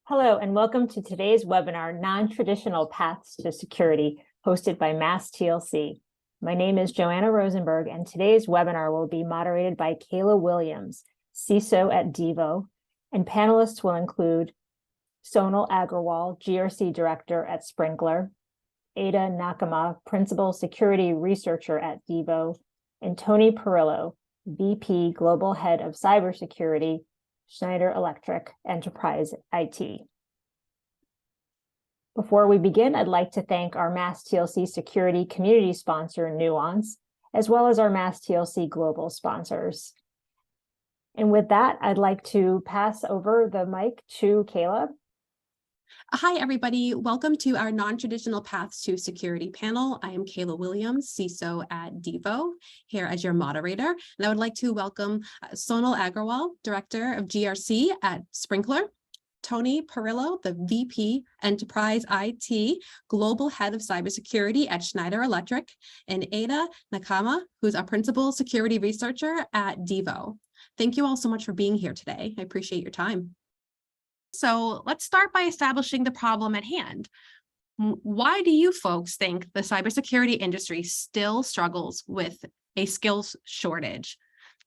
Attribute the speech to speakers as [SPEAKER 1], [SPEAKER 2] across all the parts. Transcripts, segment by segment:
[SPEAKER 1] Hello, and welcome to today's webinar, Non-Traditional Paths to Security, hosted by Mass TLC. My name is Joanna Rosenberg, and today's webinar will be moderated by Kayla Williams, CISO at Devo, and panelists will include Sonal Agrawal, GRC Director at Sprinklr, Ada Nakama, Principal Security Researcher at Devo, and Tony Perillo, VP Global Head of Cybersecurity, Schneider Electric Enterprise IT. Before we begin, I'd like to thank our Mass TLC security community sponsor, Nuance, as well as our Mass TLC global sponsors. And with that, I'd like to pass over the mic to Kayla.
[SPEAKER 2] Hi, everybody. Welcome to our non-traditional paths to security panel. I am Kayla Williams, CISO at Devo, here as your moderator. And I would like to welcome Sonal Agrawal, Director of GRC at Sprinklr, Tony Perillo, the VP Enterprise IT, Global Head of Cybersecurity at Schneider Electric, and Ada Nakama, who's our Principal Security Researcher at Devo. Thank you all so much for being here today. I appreciate your time. So let's start by establishing the problem at hand. Why do you folks think the cybersecurity industry still struggles with a skills shortage?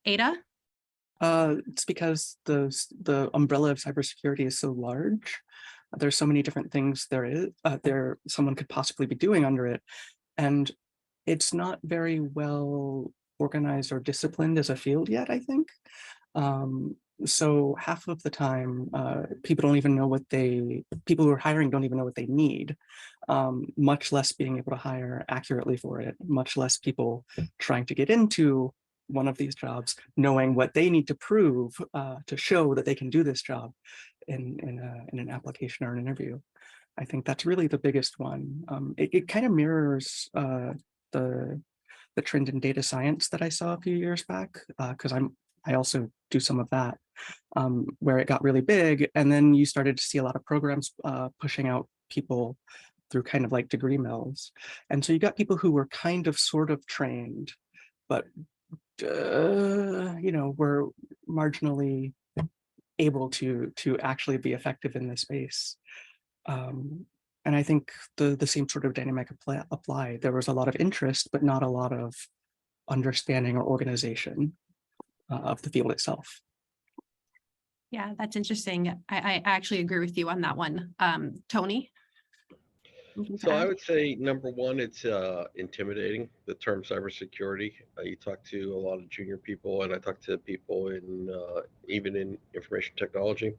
[SPEAKER 2] Ada?
[SPEAKER 3] It's because the umbrella of cybersecurity is so large. There's so many different things someone could possibly be doing under it, and it's not very well organized or disciplined as a field yet, I think. So half of the time, people who are hiring don't even know what they need, much less being able to hire accurately for it, much less people trying to get into one of these jobs, knowing what they need to prove to show that they can do this job in an application or an interview. I think that's really the biggest one. It kind of mirrors the trend in data science that I saw a few years back, because I also do some of that, where it got really big, and then you started to see a lot of programs pushing out people through kind of like degree mills. And so you got people who were kind of sort of trained, but were marginally able to actually be effective in this space. And I think the same sort of dynamic applied. There was a lot of interest, but not a lot of understanding or organization of the field itself.
[SPEAKER 2] Yeah, that's interesting. I actually agree with you on that one. Tony?
[SPEAKER 4] So I would say, number one, it's intimidating, the term cybersecurity. You talk to a lot of junior people, and I talk to people in even in information technology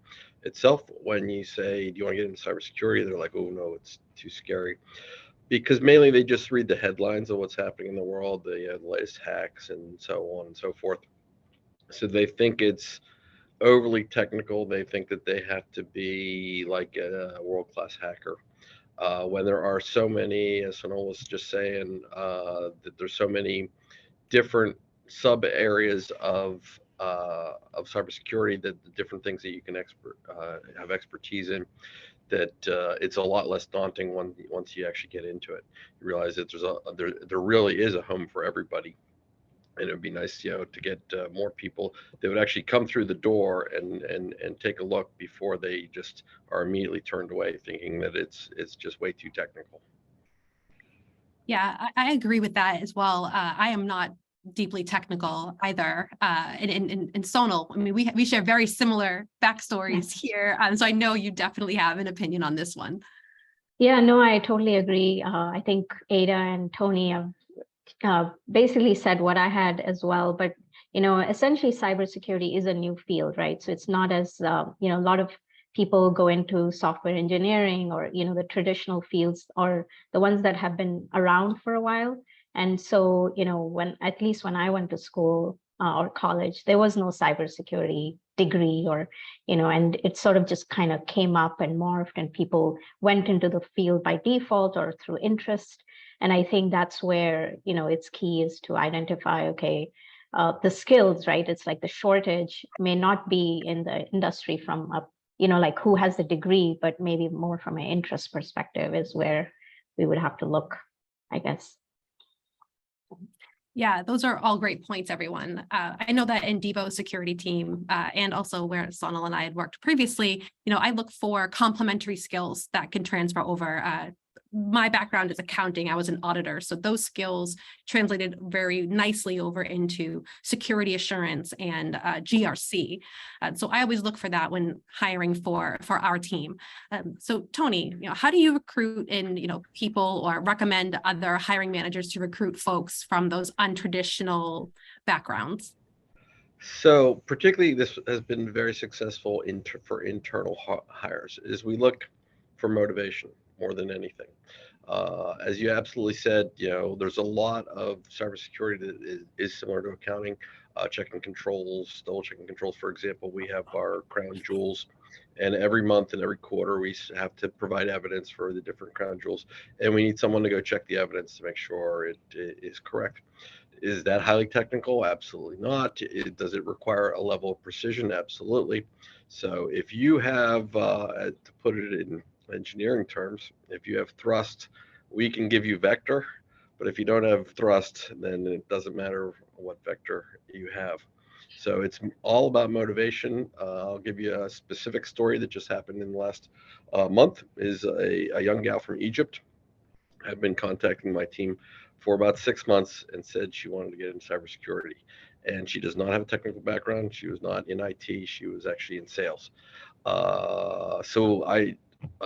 [SPEAKER 4] itself. When you say, do you want to get into cybersecurity? They're like, oh, no, it's too scary. Because mainly they just read the headlines of what's happening in the world, the latest hacks and so on and so forth. So they think it's overly technical. They think that they have to be like a world-class hacker. When there are so many, as Sonal was just saying, that there's so many different sub areas of cybersecurity, that the different things that you can have expertise in, that it's a lot less daunting once you actually get into it. You realize that there really is a home for everybody. And it would be nice, to get more people that would actually come through the door and take a look before they just are immediately turned away, thinking that it's just way too technical.
[SPEAKER 2] Yeah, I agree with that as well. I am not deeply technical either. And Sonal, I mean, we share very similar backstories here. So I know you definitely have an opinion on this one.
[SPEAKER 5] Yeah, no, I totally agree. I think Ada and Tony have basically said what I had as well, but essentially cybersecurity is a new field, right? So it's not as a lot of people go into software engineering or the traditional fields, or the ones that have been around for a while. And so at least when I went to school or college, there was no cybersecurity degree, or and it sort of just kind of came up and morphed, and people went into the field by default or through interest. And I think that's where, its key is to identify, okay, the skills, right? It's like the shortage may not be in the industry from like who has the degree, but maybe more from an interest perspective is where we would have to look, I guess.
[SPEAKER 2] Yeah, those are all great points, everyone. I know that in Devo's security team and also where Sonal and I had worked previously, I look for complementary skills that can transfer over. My background is accounting. I was an auditor. So those skills translated very nicely over into security assurance and GRC. So I always look for that when hiring for our team. So Tony, how do you recruit in, people or recommend other hiring managers to recruit folks from those untraditional backgrounds?
[SPEAKER 4] So particularly this has been very successful for internal hires is we look for motivation more than anything. As you absolutely said, there's a lot of cybersecurity that is similar to accounting, checking controls, double checking controls. For example, we have our crown jewels, and every month and every quarter we have to provide evidence for the different crown jewels, and we need someone to go check the evidence to make sure it is correct. Is that highly technical? Absolutely not. Does it require a level of precision? Absolutely. So if you have, to put it in engineering terms, if you have thrust, we can give you vector, but if you don't have thrust, then it doesn't matter what vector you have. So it's all about motivation. I'll give you a specific story that just happened in the last month. Is a young gal from Egypt had been contacting my team for about 6 months and said she wanted to get into cybersecurity. And she does not have a technical background. She was not in IT. She was actually in sales. So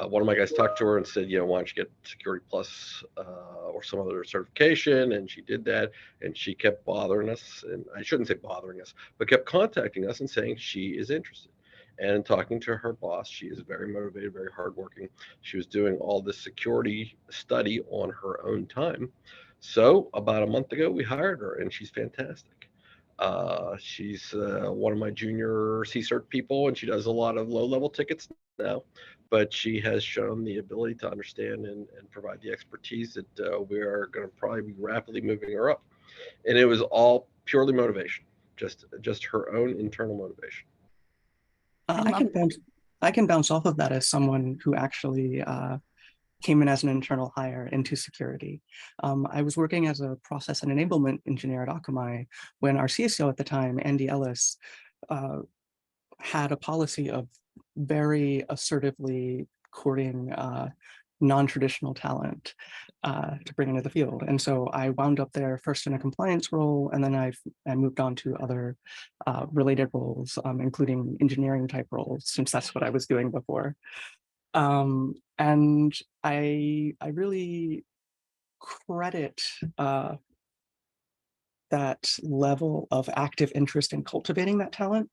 [SPEAKER 4] one of my guys talked to her and said, why don't you get Security Plus or some other certification? And she did that, and she kept bothering us. And I shouldn't say bothering us, but kept contacting us and saying she is interested. And talking to her boss, she is very motivated, very hardworking. She was doing all this security study on her own time. So about a month ago, we hired her, and she's fantastic. She's one of my junior CCERT people, and she does a lot of low-level tickets now, but she has shown the ability to understand and provide the expertise that we are going to probably be rapidly moving her up. And it was all purely motivation, just her own internal motivation.
[SPEAKER 3] I can bounce off of that as someone who actually came in as an internal hire into security. I was working as a process and enablement engineer at Akamai when our CISO at the time, Andy Ellis, had a policy of very assertively courting non-traditional talent to bring into the field. And so I wound up there first in a compliance role, and then I moved on to other related roles, including engineering type roles, since that's what I was doing before. And I really credit that level of active interest in cultivating that talent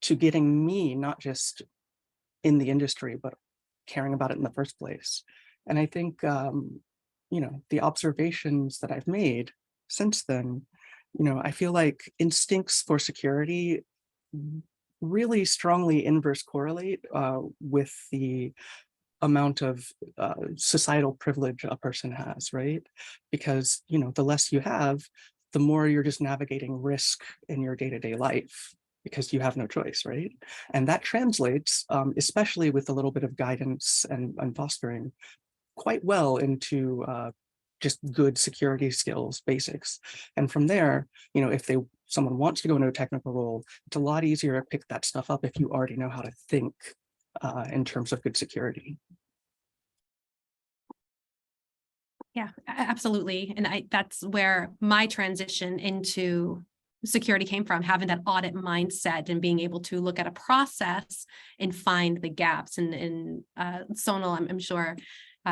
[SPEAKER 3] to getting me not just in the industry, but caring about it in the first place. And I think, the observations that I've made since then, I feel like instincts for security really strongly inverse correlate with the amount of societal privilege a person has, right? Because, the less you have, the more you're just navigating risk in your day-to-day life because you have no choice, right? And that translates, especially with a little bit of guidance and fostering, quite well into just good security skills, basics. And from there, if someone wants to go into a technical role, it's a lot easier to pick that stuff up if you already know how to think in terms of good security.
[SPEAKER 2] Yeah, absolutely. And that's where my transition into security came from, having that audit mindset and being able to look at a process and find the gaps. And Sonal, I'm sure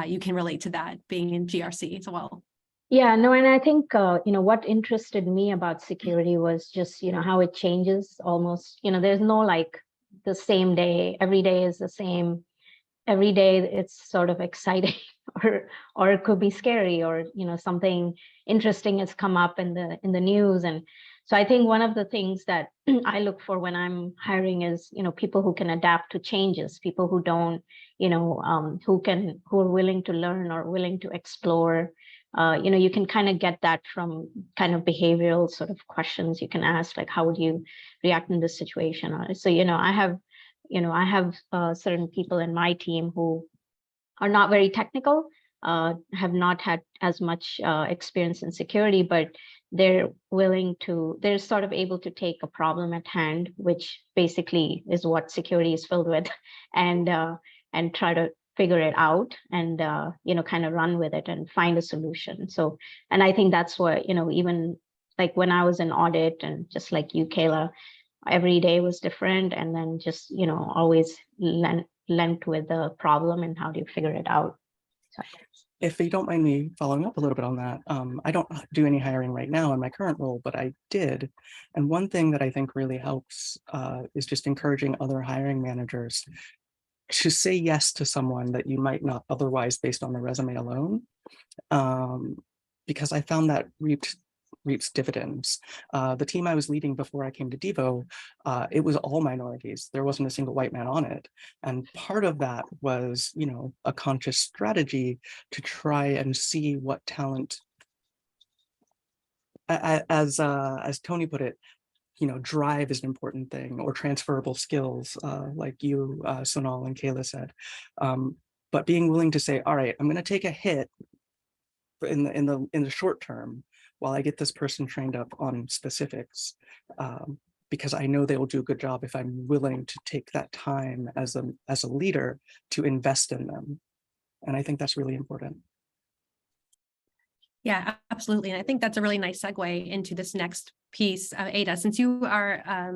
[SPEAKER 2] you can relate to that, being in GRC as well.
[SPEAKER 5] Yeah, no, and I think, what interested me about security was just, how it changes almost, there's no like the same day, every day is the same. Every day it's sort of exciting or it could be scary, or something interesting has come up in the news. And so I think one of the things that I look for when I'm hiring is people who can adapt to changes, people who don't who are willing to learn or willing to explore. You can kind of get that from kind of behavioral sort of questions you can ask, like how would you react in this situation. So I have certain people in my team who are not very technical, have not had as much experience in security, but they're sort of able to take a problem at hand, which basically is what security is filled with, and try to figure it out and kind of run with it and find a solution. So, and I think that's what, even like when I was in audit, and just like you, Kayla, every day was different, and then just always lent with the problem and how do you figure it out. So.
[SPEAKER 3] If you don't mind me following up a little bit on that, I don't do any hiring right now in my current role, but I did. And one thing that I think really helps is just encouraging other hiring managers to say yes to someone that you might not otherwise based on the resume alone, because I found that reaps dividends. The team I was leading before I came to Devo, it was all minorities. There wasn't a single white man on it. And part of that was, a conscious strategy to try and see what talent, as Tony put it, drive is an important thing, or transferable skills, like you, Sonal and Kayla said. But being willing to say, all right, I'm going to take a hit in the short term while I get this person trained up on specifics, because I know they will do a good job if I'm willing to take that time as a leader to invest in them. And I think that's really important.
[SPEAKER 2] Yeah, absolutely. And I think that's a really nice segue into this next piece, Ada, since you are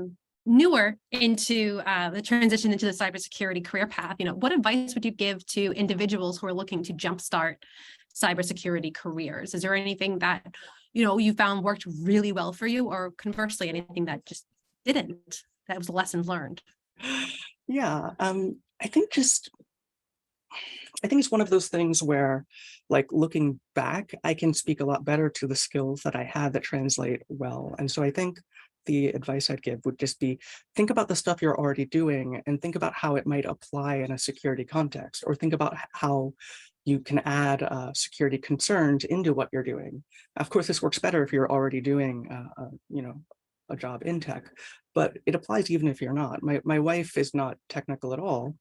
[SPEAKER 2] newer into the transition into the cybersecurity career path. What advice would you give to individuals who are looking to jumpstart cybersecurity careers? Is there anything that you found worked really well for you, or conversely, anything that just didn't? That was a lesson learned.
[SPEAKER 3] Yeah, I think it's one of those things where, like, looking back, I can speak a lot better to the skills that I had that translate well. And so I think the advice I'd give would just be, think about the stuff you're already doing and think about how it might apply in a security context, or think about how you can add security concerns into what you're doing. Of course, this works better if you're already doing, a job in tech, but it applies even if you're not. My wife is not technical at all,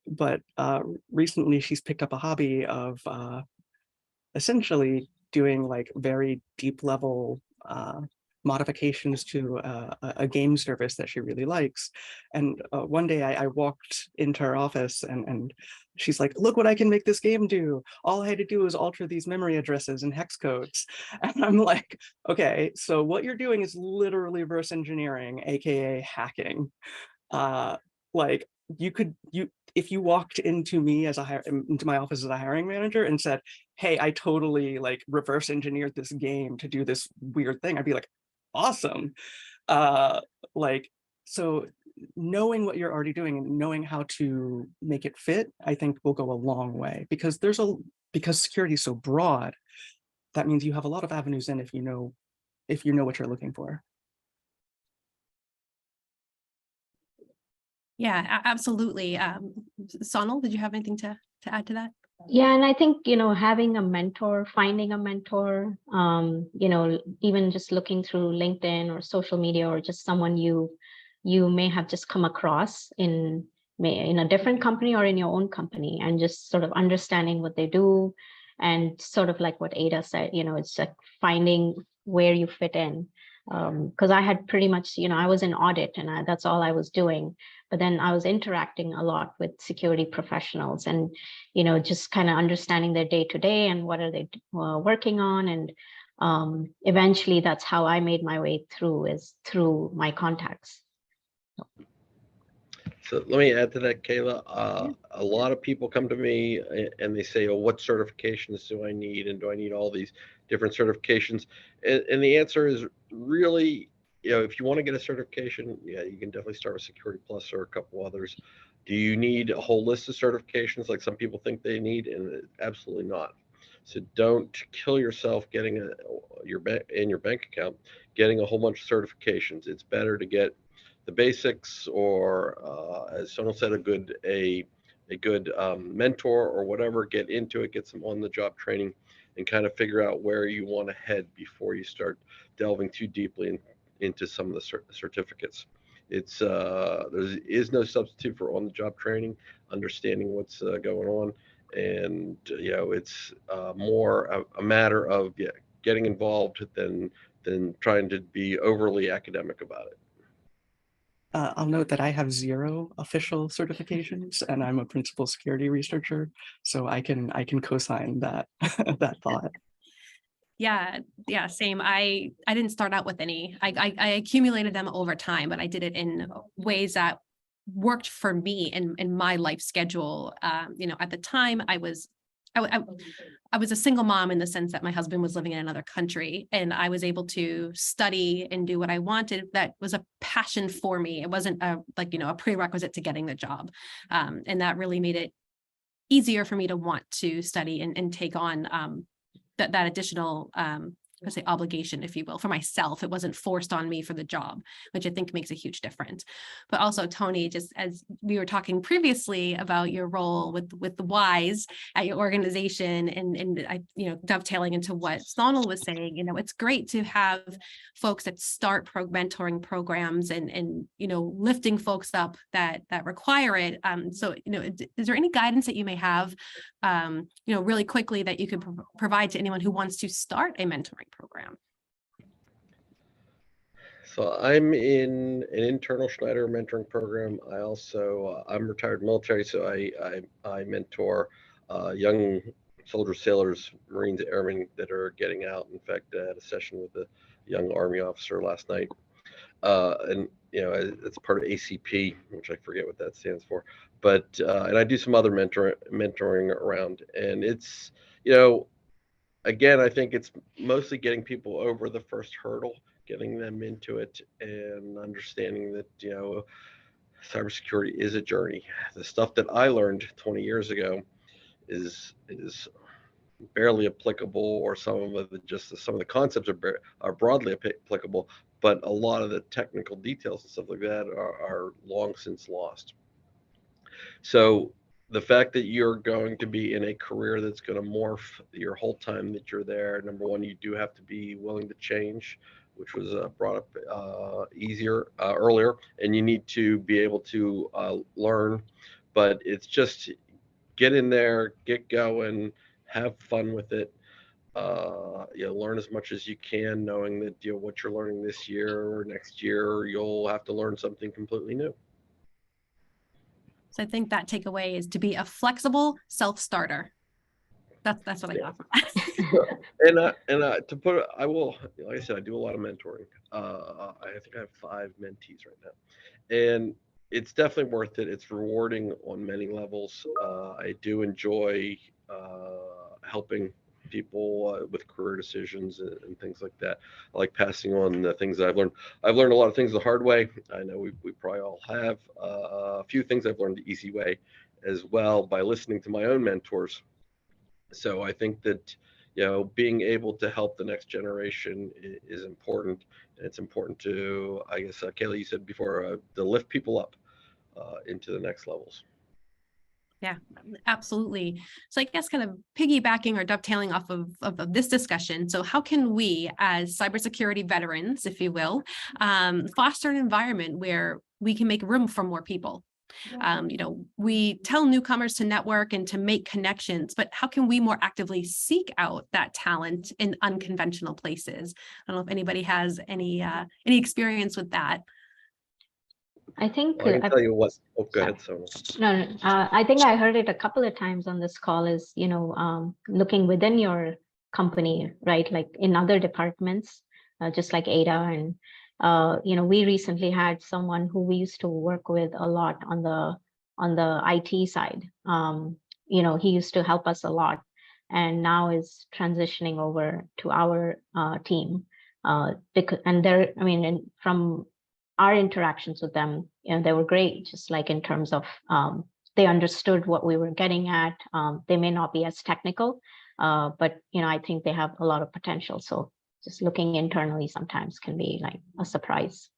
[SPEAKER 3] but recently she's picked up a hobby of essentially doing like very deep level modifications to a game service that she really likes. And one day I walked into her office and she's like, look what I can make this game do. All I had to do was alter these memory addresses and hex codes. And I'm like, okay, so what you're doing is literally reverse engineering, AKA hacking. Like if you walked into my office as a hiring manager and said, hey, I totally like reverse engineered this game to do this weird thing, I'd be like, awesome. So knowing what you're already doing and knowing how to make it fit, I think will go a long way, because because security is so broad, that means you have a lot of avenues in if you know what you're looking for.
[SPEAKER 2] Yeah, absolutely. Sonal, did you have anything to add to that?
[SPEAKER 5] Yeah, and I think, having a mentor, finding a mentor, even just looking through LinkedIn or social media, or just someone you may have just come across in a different company or in your own company, and just sort of understanding what they do, and sort of like what Ada said, it's like finding where you fit in. Because I had pretty much, I was in audit and that's all I was doing. But then I was interacting a lot with security professionals, and, just kind of understanding their day to day and what are they working on. And eventually that's how I made my way through, is through my contacts.
[SPEAKER 4] So let me add to that, Kayla. A lot of people come to me and they say, oh, what certifications do I need? And do I need all these different certifications? And the answer is really, if you want to get a certification, yeah, you can definitely start with Security Plus or a couple others. Do you need a whole list of certifications like some people think they need? And absolutely not. So don't kill yourself getting in your bank account, getting a whole bunch of certifications. It's better to get the basics, or as Sonal said, a good mentor or whatever. Get into it, get some on-the-job training, and kind of figure out where you want to head before you start delving too deeply into some of the certificates. There is no substitute for on-the-job training, understanding what's going on, And it's more a matter of getting involved than trying to be overly academic about it.
[SPEAKER 3] I'll note that I have 0 official certifications, and I'm a principal security researcher, so I can co-sign that that thought.
[SPEAKER 2] Yeah, same. I didn't start out with any. I accumulated them over time, but I did it in ways that worked for me in my life schedule. At the time I was a single mom in the sense that my husband was living in another country, and I was able to study and do what I wanted. That was a passion for me. It wasn't a prerequisite to getting the job. And that really made it easier for me to want to study and take on that additional obligation, if you will, for myself. It wasn't forced on me for the job, which I think makes a huge difference. But also, Tony, just as we were talking previously about your role with the WISE at your organization, and I, dovetailing into what Sonal was saying, it's great to have folks that start mentoring programs and lifting folks up that require it. So, is there any guidance that you may have, really quickly, that you could provide to anyone who wants to start a mentoring program?
[SPEAKER 4] So I'm in an internal Schneider mentoring program. I also I'm retired military, so I mentor young soldiers, sailors, Marines, airmen that are getting out. In fact, I had a session with a young Army officer last night, and it's part of ACP, which I forget what that stands for. But and I do some other mentoring around, and it's again, I think it's mostly getting people over the first hurdle, getting them into it, and understanding that cybersecurity is a journey. The stuff that I learned 20 years ago is barely applicable, or some of the concepts are broadly applicable, but a lot of the technical details and stuff like that are long since lost. So the fact that you're going to be in a career that's going to morph your whole time that you're there, number one, you do have to be willing to change, which was brought up earlier, and you need to be able to learn. But it's just get in there, get going, have fun with it. Learn as much as you can, knowing that what you're learning this year or next year, you'll have to learn something completely new.
[SPEAKER 2] So I think that takeaway is to be a flexible self-starter. That's what I got from that.
[SPEAKER 4] And to put it, I will, like I said, I do a lot of mentoring. I think I have 5 mentees right now, and it's definitely worth it. It's rewarding on many levels. I do enjoy helping people with career decisions and things like that. I like passing on the things that I've learned. I've learned a lot of things the hard way. I know we probably all have. A few things I've learned the easy way as well by listening to my own mentors. So I think that being able to help the next generation is important. And it's important to, I guess, Kayla, you said before, to lift people up into the next levels.
[SPEAKER 2] Yeah, absolutely. So I guess kind of piggybacking or dovetailing off of this discussion. So how can we, as cybersecurity veterans, if you will, foster an environment where we can make room for more people? We tell newcomers to network and to make connections, but how can we more actively seek out that talent in unconventional places? I don't know if anybody has any experience with that.
[SPEAKER 5] I think
[SPEAKER 4] Well, I can tell you what. Oh, go ahead, Sonal.
[SPEAKER 5] No, I think I heard it a couple of times on this call, is looking within your company, right? Like in other departments, just like Ada, and we recently had someone who we used to work with a lot on the IT side. He used to help us a lot, and now is transitioning over to our team. From our interactions with them, they were great, just like in terms of they understood what we were getting at. They may not be as technical, but I think they have a lot of potential. So just looking internally sometimes can be like a surprise.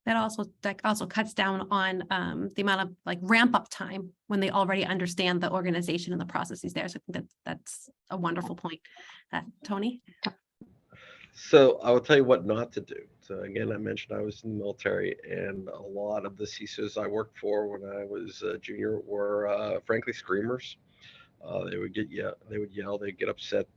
[SPEAKER 2] That also cuts down on the amount of ramp up time when they already understand the organization and the processes there. So I think that's a wonderful point. Tony?
[SPEAKER 4] So I will tell you what not to do. So again, I mentioned I was in the military, and a lot of the CISOs I worked for when I was a junior were frankly screamers. They would yell, they'd get upset,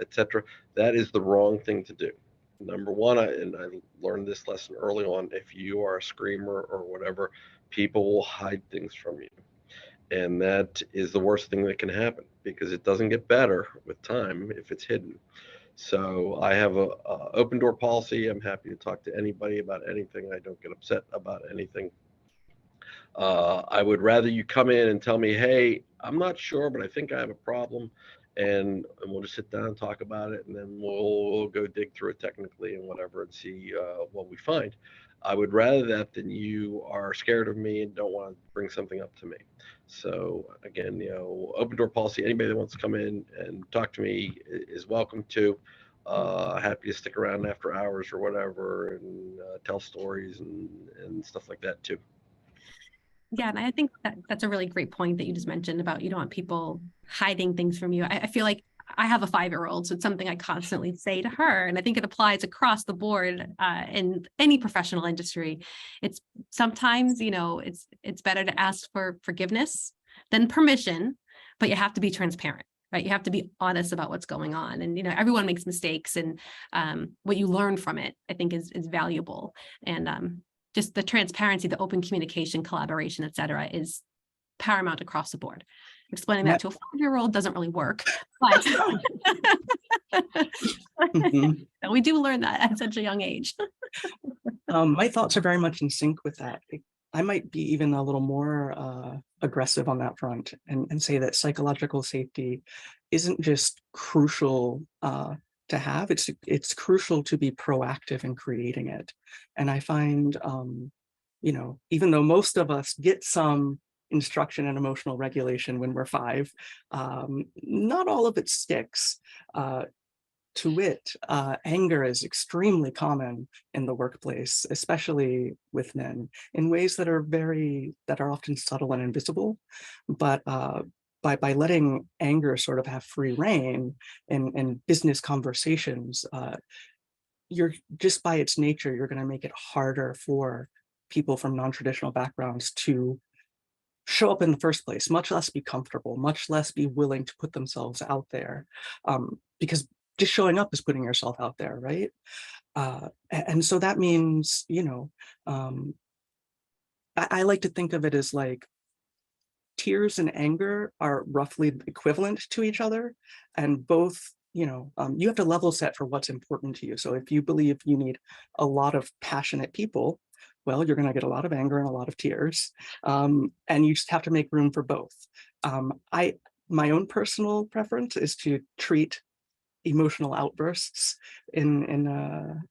[SPEAKER 4] etc. That is the wrong thing to do. Number one, and I learned this lesson early on, if you are a screamer or whatever, people will hide things from you. And that is the worst thing that can happen, because it doesn't get better with time if it's hidden. So I have a open door policy. I'm happy to talk to anybody about anything. I don't get upset about anything. I would rather you come in and tell me, hey, I'm not sure, but I think I have a problem. And we'll just sit down and talk about it. And then we'll go dig through it technically and whatever and see what we find. I would rather that than you are scared of me and don't want to bring something up to me. So again, open door policy, anybody that wants to come in and talk to me is welcome to. Happy to stick around after hours or whatever and tell stories and stuff like that too.
[SPEAKER 2] Yeah, and I think that's a really great point that you just mentioned about you don't want people hiding things from you. I feel like I have a 5-year-old, so it's something I constantly say to her, and I think it applies across the board in any professional industry. It's sometimes, it's better to ask for forgiveness than permission, but you have to be transparent, right? You have to be honest about what's going on, and everyone makes mistakes, and what you learn from it, I think, is valuable, and just the transparency, the open communication, collaboration, et cetera, is paramount across the board. Explaining that to a 5-year-old doesn't really work, but we do learn that at such a young age.
[SPEAKER 3] My thoughts are very much in sync with that. I might be even a little more aggressive on that front and say that psychological safety isn't just crucial to have, it's crucial to be proactive in creating it. And I find, even though most of us get some instruction and emotional regulation when we're 5, not all of it sticks. To wit, anger is extremely common in the workplace, especially with men, in ways that are often subtle and invisible. But by letting anger sort of have free reign in business conversations, you're just by its nature, you're going to make it harder for people from non-traditional backgrounds to show up in the first place, much less be comfortable, much less be willing to put themselves out there, because just showing up is putting yourself out there, right? And so that means, I like to think of it as like tears and anger are roughly equivalent to each other, and both, you have to level set for what's important to you. So if you believe you need a lot of passionate people, well, you're going to get a lot of anger and a lot of tears, and you just have to make room for both. My own personal preference is to treat emotional outbursts in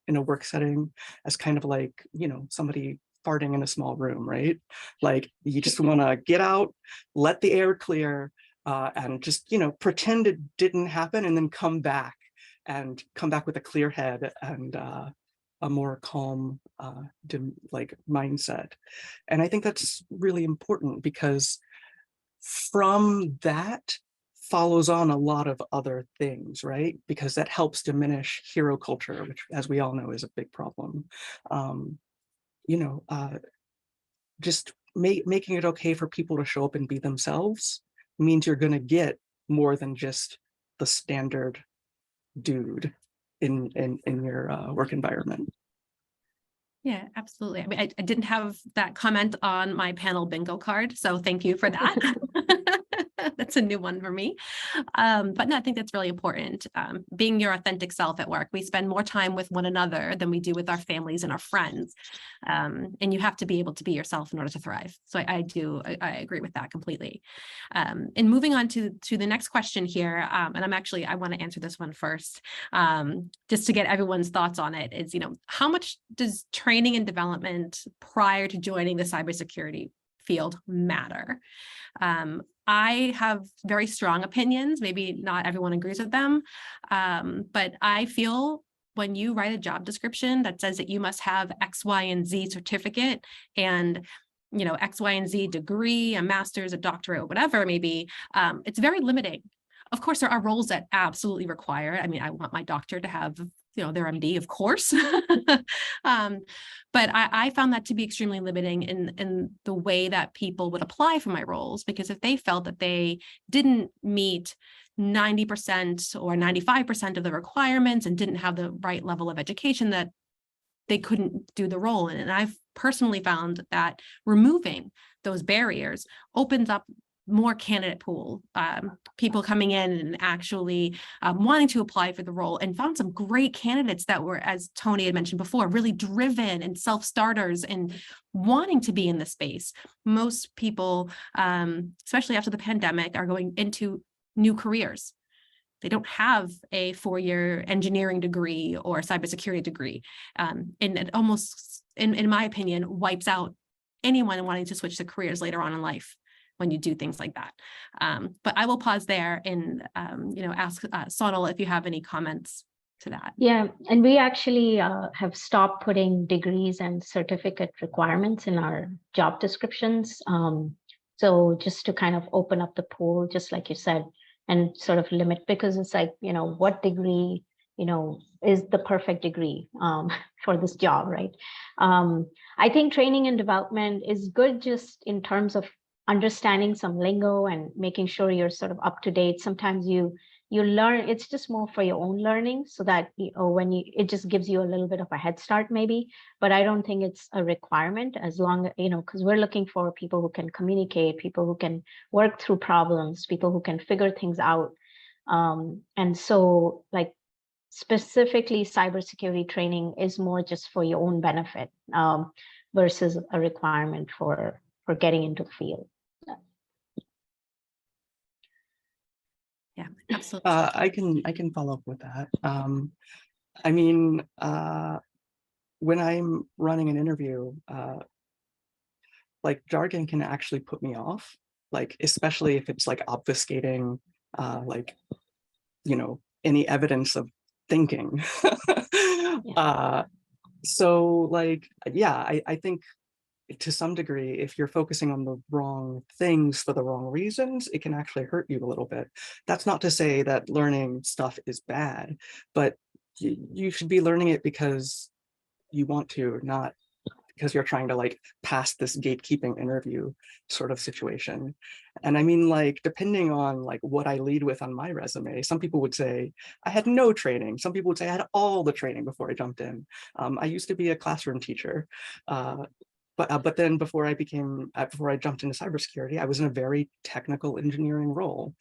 [SPEAKER 3] a work setting as kind of like, somebody farting in a small room, right? Like you just want to get out, let the air clear, and just, pretend it didn't happen, and then come back with a clear head and a more calm, mindset. And I think that's really important, because from that follows on a lot of other things, right? Because that helps diminish hero culture, which, as we all know, is a big problem. Just making it okay for people to show up and be themselves means you're going to get more than just the standard dude in your work environment.
[SPEAKER 2] Yeah, absolutely. I mean, I didn't have that comment on my panel bingo card, so thank you for that. That's a new one for me. But no, I think that's really important. Being your authentic self at work. We spend more time with one another than we do with our families and our friends. And you have to be able to be yourself in order to thrive. So I agree with that completely. And moving on to the next question here, and I want to answer this one first, just to get everyone's thoughts on it, is, how much does training and development prior to joining the cybersecurity field matter? I have very strong opinions. Maybe not everyone agrees with them, but I feel when you write a job description that says that you must have X, Y, and Z certificate and X, Y, and Z degree, a master's, a doctorate, whatever it may be, it's very limiting. Of course, there are roles that absolutely require. I mean, I want my doctor to have their MD, of course. But I found that to be extremely limiting in the way that people would apply for my roles, because if they felt that they didn't meet 90% or 95% of the requirements and didn't have the right level of education, that they couldn't do the role. And I've personally found that removing those barriers opens up more candidate pool, people coming in and actually wanting to apply for the role, and found some great candidates that were, as Tony had mentioned before, really driven and self-starters and wanting to be in the space. Most people, especially after the pandemic, are going into new careers. They don't have a 4-year engineering degree or a cybersecurity degree. And it almost, in my opinion, wipes out anyone wanting to switch to careers later on in life when you do things like that. But I will pause there and ask Sonal if you have any comments to that.
[SPEAKER 5] Yeah, and we actually have stopped putting degrees and certificate requirements in our job descriptions. So just to kind of open up the pool, just like you said, and sort of limit, because it's like, what degree, is the perfect degree for this job, right? I think training and development is good just in terms of understanding some lingo and making sure you're sort of up to date. Sometimes you learn, it's just more for your own learning, so that it just gives you a little bit of a head start maybe. But I don't think it's a requirement, as long, because we're looking for people who can communicate, people who can work through problems, people who can figure things out. And so, like, specifically cybersecurity training is more just for your own benefit, versus a requirement for getting into the field.
[SPEAKER 2] Yeah, absolutely.
[SPEAKER 3] I can follow up with that. I mean, when I'm running an interview, like, jargon can actually put me off, like, especially if it's like obfuscating, like, any evidence of thinking. So, like, yeah, I think to some degree, if you're focusing on the wrong things for the wrong reasons, it can actually hurt you a little bit. That's not to say that learning stuff is bad, but you should be learning it because you want to, not because you're trying to, like, pass this gatekeeping interview sort of situation. And I mean, like, depending on, like, what I lead with on my resume, some people would say I had no training. Some people would say I had all the training before I jumped in. I used to be a classroom teacher. But then before I jumped into cybersecurity, I was in a very technical engineering role.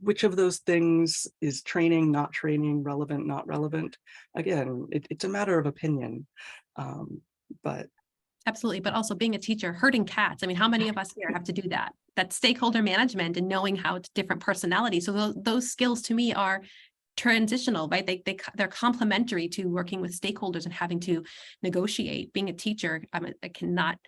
[SPEAKER 3] Which of those things is training, not training, relevant, not relevant? Again, it's a matter of opinion. But
[SPEAKER 2] Absolutely. But also being a teacher, herding cats. I mean, how many of us here have to do that? That stakeholder management and knowing how it's different personalities. So those skills to me are transitional, right? They're complementary to working with stakeholders and having to negotiate. Being a teacher, I cannot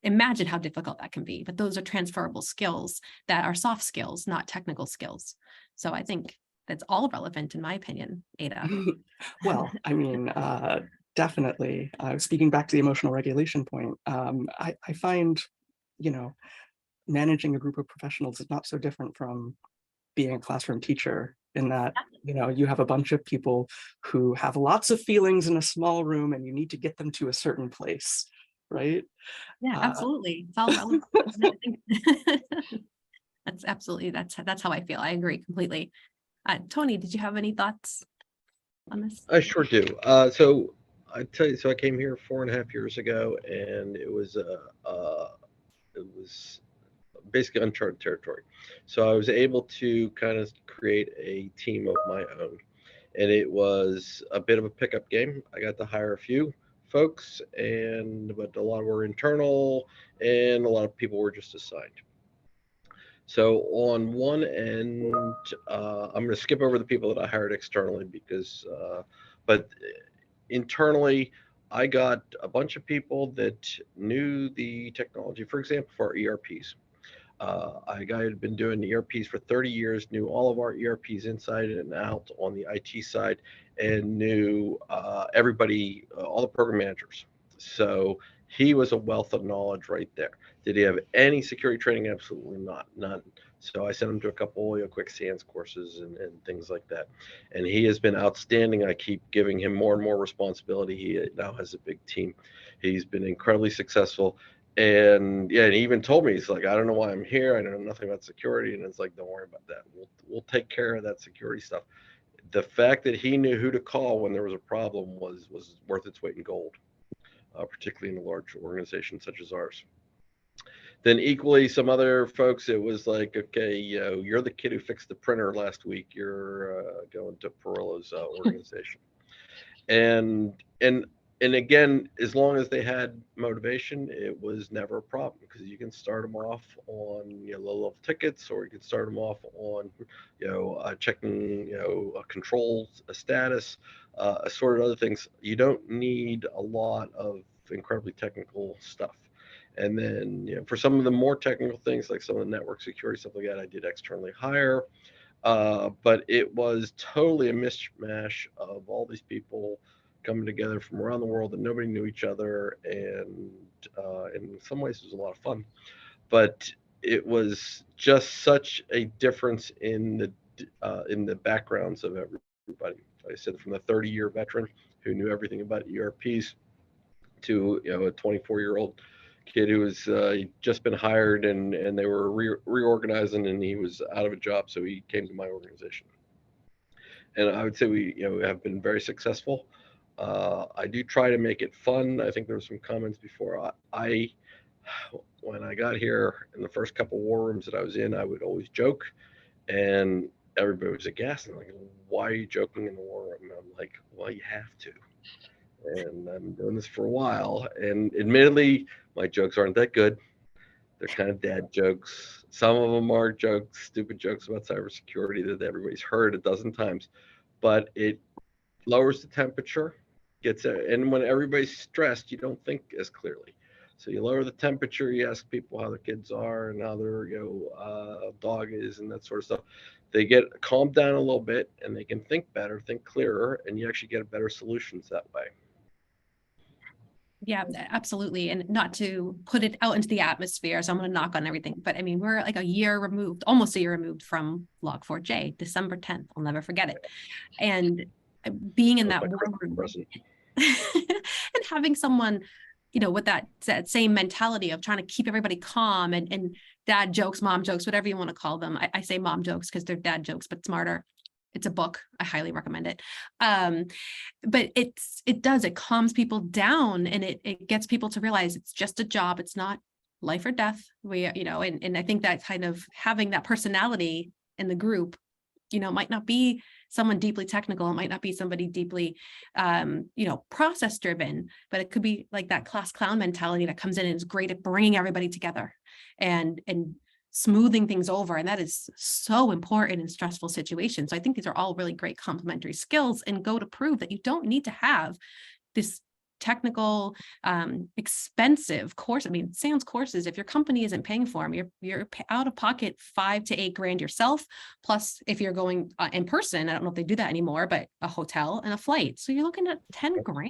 [SPEAKER 2] imagine how difficult that can be, but those are transferable skills that are soft skills, not technical skills. So I think that's all relevant in my opinion, Ada.
[SPEAKER 3] Well, I mean, definitely. Speaking back to the emotional regulation point, I find, managing a group of professionals is not so different from being a classroom teacher, in that, you have a bunch of people who have lots of feelings in a small room and you need to get them to a certain place, right?
[SPEAKER 2] Yeah, absolutely. It's all relevant. That's absolutely, that's how I feel. I agree completely. Tony, did you have any thoughts on this?
[SPEAKER 4] I sure do. So I tell you, so I came here 4.5 years ago, and it was basically uncharted territory. So I was able to kind of create a team of my own, and it was a bit of a pickup game. I got to hire a few folks, but a lot were internal, and a lot of people were just assigned. So on one end, I'm going to skip over the people that I hired externally but internally, I got a bunch of people that knew the technology. For example, for our ERPs, a guy had been doing ERPs for 30 years, knew all of our ERPs inside and out on the IT side, and knew everybody, all the program managers. So He was a wealth of knowledge right there. Did he have any security training? Absolutely not, none. So I sent him to a couple quick SANS courses and things like that. And he has been outstanding. I keep giving him more and more responsibility. He now has a big team. He's been incredibly successful. And yeah, and he even told me, he's like, I don't know why I'm here. I know nothing about security. And it's like, don't worry about that. We'll take care of that security stuff. The fact that he knew who to call when there was a problem was worth its weight in gold, particularly in a large organization such as ours. Then equally, some other folks, it was like, okay, you're the kid who fixed the printer last week. You're going to Perillo's organization, and and and again, as long as they had motivation, it was never a problem, because you can start them off on low level tickets, or you can start them off on checking a controls, a status, a sort of other things. You don't need a lot of incredibly technical stuff. And then for some of the more technical things, like some of the network security stuff like that, I did externally hire. But it was totally a mishmash of all these people coming together from around the world, and nobody knew each other. And in some ways, it was a lot of fun. But it was just such a difference in the backgrounds of everybody. Like I said, from the 30-year veteran who knew everything about ERPs to a 24-year-old kid who was just been hired, and they were reorganizing, and he was out of a job, so he came to my organization. And I would say we have been very successful. I do try to make it fun. I think there were some comments before. When I got here, in the first couple war rooms that I was in, I would always joke, and everybody was aghast and like, why are you joking in the war room? And I'm like, well, you have to. And I've been doing this for a while, and admittedly, my jokes aren't that good. They're kind of dad jokes. Some of them are jokes, stupid jokes about cybersecurity that everybody's heard a dozen times. But it lowers the temperature, and when everybody's stressed, you don't think as clearly. So you lower the temperature, you ask people how their kids are and how their dog is and that sort of stuff. They get calmed down a little bit, and they can think better, think clearer, and you actually get better solutions that way.
[SPEAKER 2] Yeah, absolutely. And not to put it out into the atmosphere, so I'm going to knock on everything, but I mean, we're like a year removed, almost a year removed from Log4j, December 10th. I'll never forget it. And being in that war room and having someone, with that same mentality of trying to keep everybody calm, and dad jokes, mom jokes, whatever you want to call them. I say mom jokes because they're dad jokes, but smarter. It's a book. I highly recommend it. But it calms people down, and it gets people to realize it's just a job. It's not life or death. And I think that kind of having that personality in the group, might not be someone deeply technical. It might not be somebody deeply, process driven, but it could be like that class clown mentality that comes in and is great at bringing everybody together and smoothing things over. And that is so important in stressful situations. So I think these are all really great complementary skills, and go to prove that you don't need to have this technical, expensive course. I mean, SANS courses, if your company isn't paying for them, you're out of pocket $5,000 to $8,000 yourself. Plus, if you're going in person, I don't know if they do that anymore, but a hotel and a flight. So you're looking at $10,000.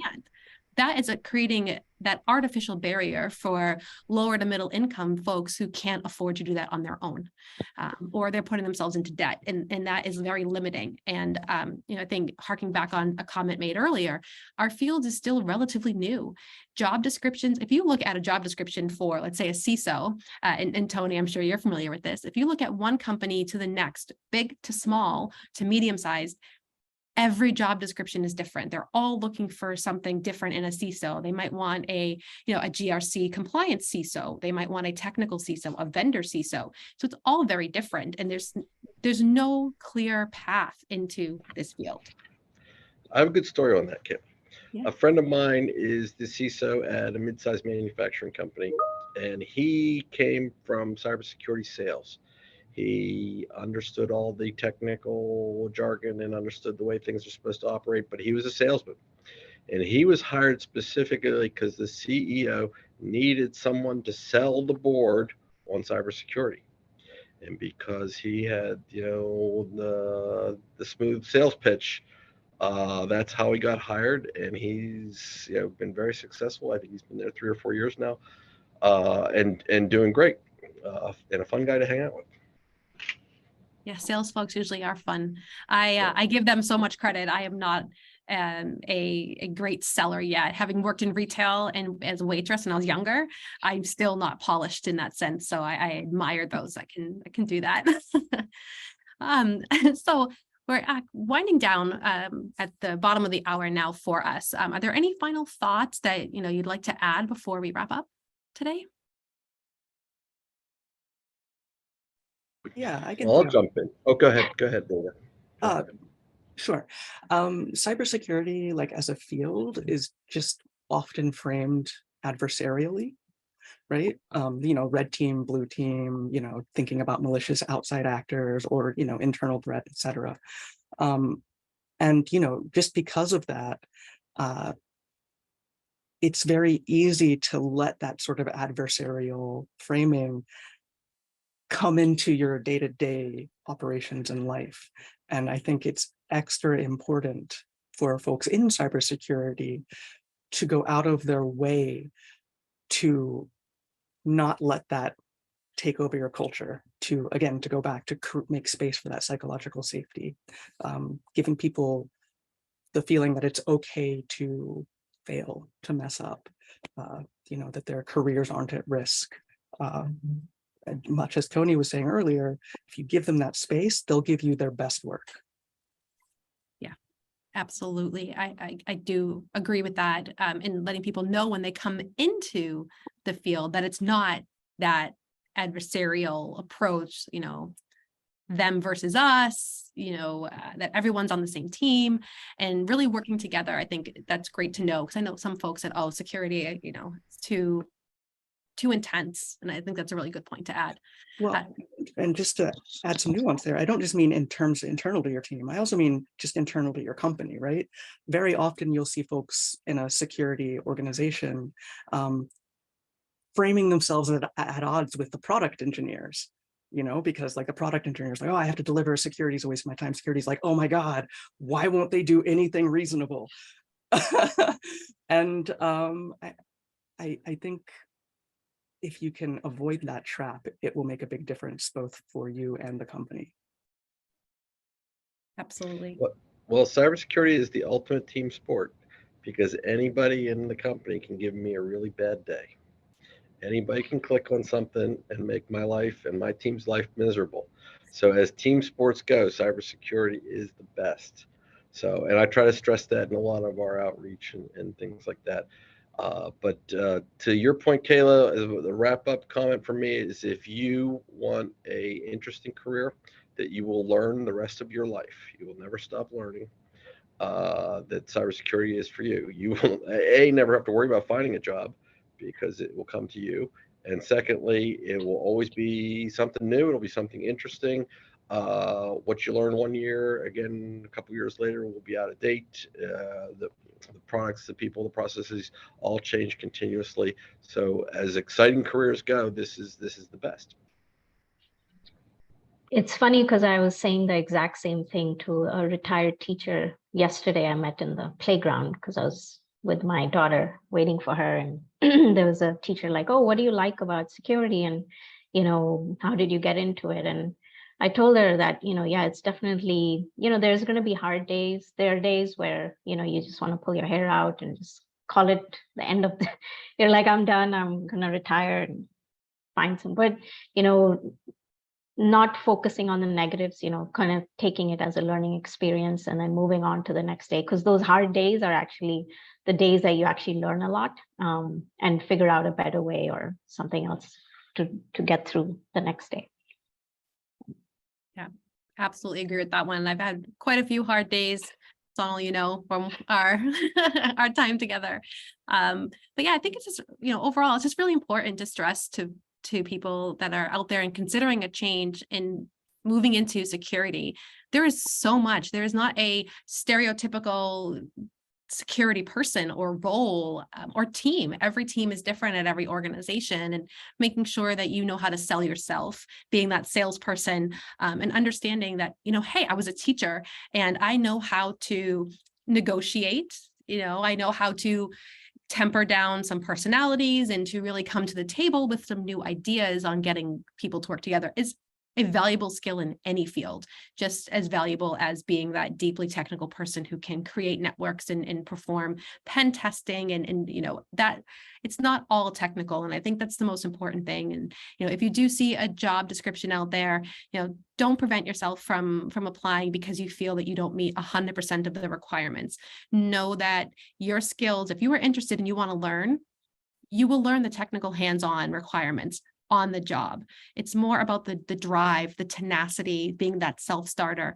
[SPEAKER 2] That is creating that artificial barrier for lower to middle income folks who can't afford to do that on their own, or they're putting themselves into debt, and that is very limiting. And I think harking back on a comment made earlier, our field is still relatively new. Job descriptions, if you look at a job description for, let's say, a CISO, and Tony, I'm sure you're familiar with this. If you look at one company to the next, big to small to medium sized, every job description is different. They're all looking for something different in a CISO. They might want a GRC compliance CISO. They might want a technical CISO, a vendor CISO. So it's all very different. And there's no clear path into this field.
[SPEAKER 4] I have a good story on that, Kim.
[SPEAKER 2] Yeah.
[SPEAKER 4] A friend of mine is the CISO at a mid-sized manufacturing company, and he came from cybersecurity sales. He understood all the technical jargon and understood the way things are supposed to operate, but he was a salesman. And he was hired specifically because the CEO needed someone to sell the board on cybersecurity. And because he had, the smooth sales pitch, That's how he got hired, and he's been very successful. I think he's been there 3 or 4 years now, and doing great, and a fun guy to hang out with.
[SPEAKER 2] Yeah, sales folks usually are fun. I give them so much credit. I am not a great seller yet. Having worked in retail and as a waitress when I was younger, I'm still not polished in that sense. So I admire those that can do that. So we're winding down at the bottom of the hour now for us. Are there any final thoughts that you'd like to add before we wrap up today?
[SPEAKER 3] Yeah, I can.
[SPEAKER 4] I'll jump in. Oh, go ahead, Dana.
[SPEAKER 3] Sure. Cybersecurity, like as a field, is just often framed adversarially, right? Red team, blue team, thinking about malicious outside actors or, internal threat, et cetera. And, just because of that, it's very easy to let that sort of adversarial framing come into your day-to-day operations in life. And I think it's extra important for folks in cybersecurity to go out of their way to not let that take over your culture, to go back to make space for that psychological safety, giving people the feeling that it's okay to fail, to mess up, that their careers aren't at risk. Much as Tony was saying earlier, if you give them that space, they'll give you their best work.
[SPEAKER 2] Yeah, absolutely. I do agree with that. And letting people know when they come into the field that it's not that adversarial approach, them versus us, that everyone's on the same team and really working together. I think that's great to know, because I know some folks said, oh, security, it's too intense. And I think that's a really good point to add.
[SPEAKER 3] Well, and just to add some nuance there, I don't just mean in terms internal to your team. I also mean just internal to your company, right? Very often you'll see folks in a security organization framing themselves at odds with the product engineers, because like the product engineers like, oh, I have to deliver, security is a waste of my time. Security is like, oh my God, why won't they do anything reasonable? And I think if you can avoid that trap, it will make a big difference both for you and the company.
[SPEAKER 2] Absolutely.
[SPEAKER 4] Well, cybersecurity is the ultimate team sport, because anybody in the company can give me a really bad day. Anybody can click on something and make my life and my team's life miserable. So as team sports go, cybersecurity is the best. So, and I try to stress that in a lot of our outreach and things like that. But to your point, Kayla, the wrap-up comment for me is, if you want a interesting career that you will learn the rest of your life, you will never stop learning, that cybersecurity is for you. You will never have to worry about finding a job, because it will come to you. And secondly, it will always be something new. It'll be something interesting. What you learn one year, again, a couple years later, will be out of date. The products, the people, the processes all change continuously. So as exciting careers go, this is the best.
[SPEAKER 5] It's funny because I was saying the exact same thing to a retired teacher yesterday. I met in the playground because I was with my daughter waiting for her, and there was a teacher like, oh, what do you like about security, and how did you get into it? And I told her that yeah, it's definitely, there's going to be hard days. There are days where you just want to pull your hair out and just call it the end of the you're like, I'm done, I'm gonna retire and find some. But not focusing on the negatives, kind of taking it as a learning experience and then moving on to the next day, because those hard days are actually the days that you actually learn a lot, and figure out a better way or something else to get through the next day.
[SPEAKER 2] Yeah, absolutely agree with that one. I've had quite a few hard days. It's all, from our our time together. But yeah, I think it's just, overall, it's just really important to stress to people that are out there and considering a change and moving into security. There is so much. There is not a stereotypical security person or role or team. Every team is different at every organization, and making sure that you know how to sell yourself, being that salesperson, and understanding that, hey, I was a teacher and I know how to negotiate, I know how to temper down some personalities and to really come to the table with some new ideas on getting people to work together is a valuable skill in any field, just as valuable as being that deeply technical person who can create networks and perform pen testing and that it's not all technical. And I think that's the most important thing. And, if you do see a job description out there, don't prevent yourself from applying because you feel that you don't meet 100% of the requirements. Know that your skills, if you are interested and you want to learn, you will learn the technical hands-on requirements on the job. It's more about the drive, the tenacity, being that self-starter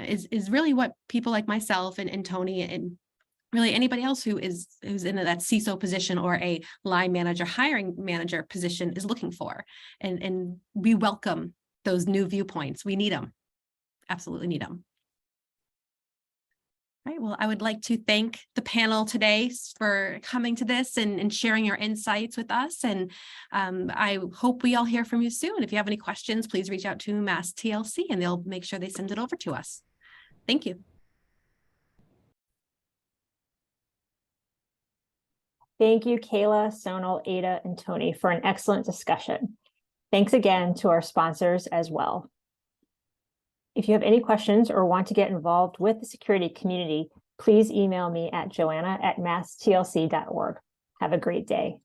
[SPEAKER 2] is really what people like myself and Tony and really anybody else who is in that CISO position or a line manager, hiring manager position is looking for. And we welcome those new viewpoints. We need them. Absolutely need them. All right, well, I would like to thank the panel today for coming to this and sharing your insights with us. And I hope we all hear from you soon. If you have any questions, please reach out to Mass TLC and they'll make sure they send it over to us. Thank you.
[SPEAKER 1] Thank you, Kayla, Sonal, Ada, and Tony for an excellent discussion. Thanks again to our sponsors as well. If you have any questions or want to get involved with the security community, please email me at joanna@masstlc.org. Have a great day.